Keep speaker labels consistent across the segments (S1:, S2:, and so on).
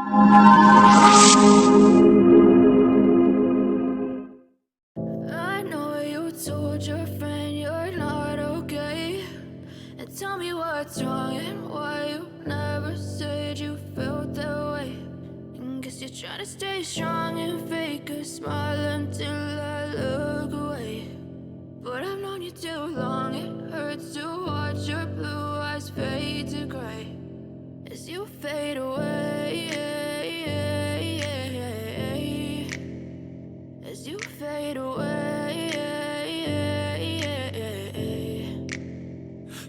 S1: I know you told your friend you're not okay, and tell me what's wrong and why you never said you felt that way. And guess you're trying to stay strong and fake a smile until I look away. But I've known you too long, it hurts to watch your blue eyes fade to gray as you fade away, as you fade away.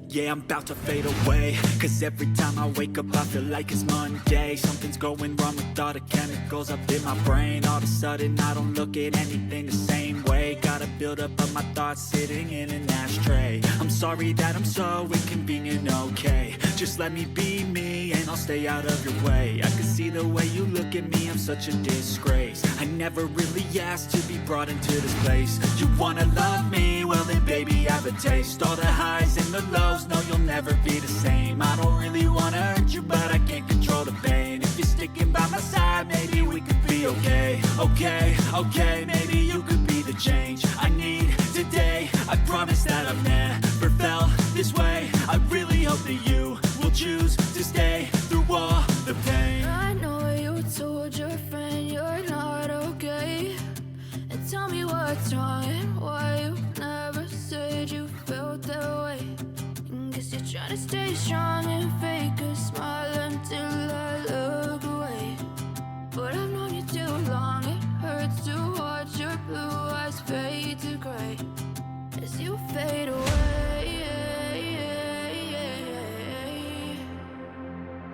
S2: Yeah, I'm about to fade away, cause every time I wake up I feel like it's Monday. Something's going wrong with all the chemicals up in my brain. All of a sudden I don't look at anything the same way. Gotta build up of my thoughts sitting in an ashtray. I'm sorry that I'm so inconvenient, okay. Just let me be me and I'll stay out of your way. I can see the way you look at me, I'm such a disgrace. I never really asked to be brought into this place. You wanna love me? Well then baby I have a taste. All the highs and the lows, no you'll never be the same. I don't really wanna hurt you but I can't control the pain. If you're sticking by my side maybe we could be okay. Okay, maybe you could be the change I need today. I promise that I've never felt this way. I really hope that you will choose to stay through all the pain.
S1: I know you told your friend you're not okay, and tell me what's wrong and why you never said you felt that way. And guess you're trying to stay strong and fake a smile until I look away. But I've known you too long, it hurts to watch your blue eyes fade to gray as you fade away,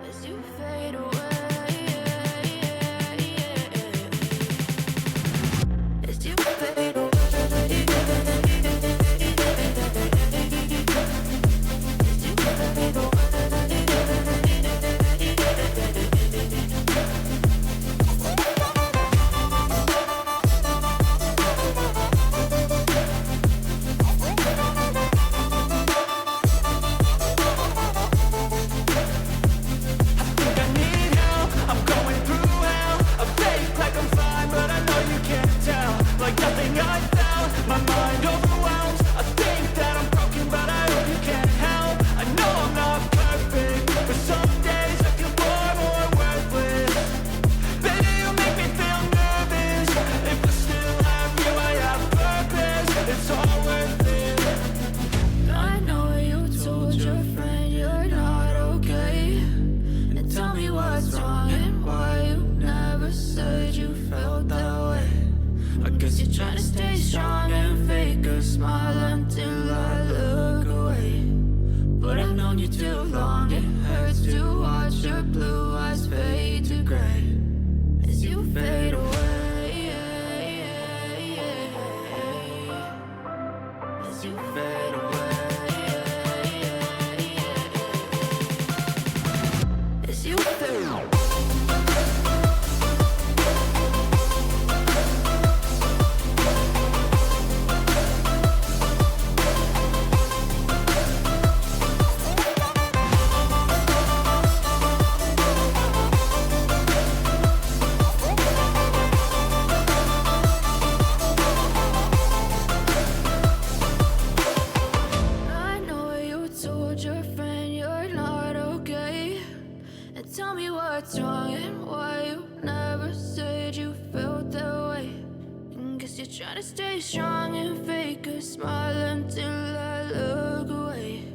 S1: as you fade away, as you fade away. Trying to stay strong and fake a smile until I look away. But I've known you too long, it hurts to watch your blue eyes fade to gray as you fade away, as you fade away, as you fade away. Tell me what's wrong and why you never said you felt that way. And guess you're trying to stay strong and fake a smile until I look away.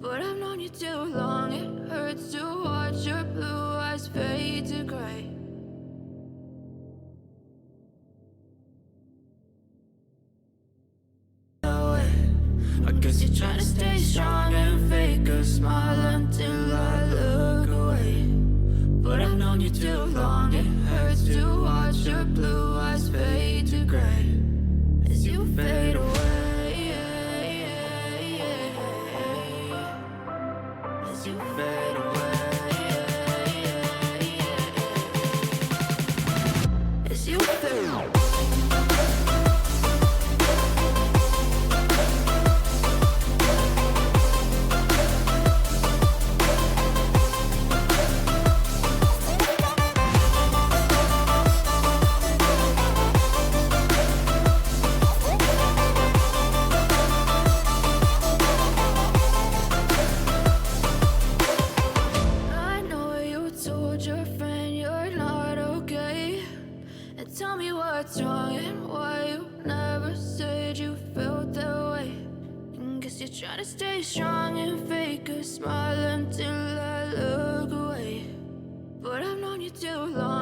S1: But I've known you too long, it hurts to watch your blue eyes fade to gray. I guess you're trying to stay strong and fake a smile until I look away. But I've known you too long, it hurts to watch your blue eyes fade to gray as you fade away, as you fade away, as you fade away. Try to stay strong and fake a smile until I look away. But I've known you too long.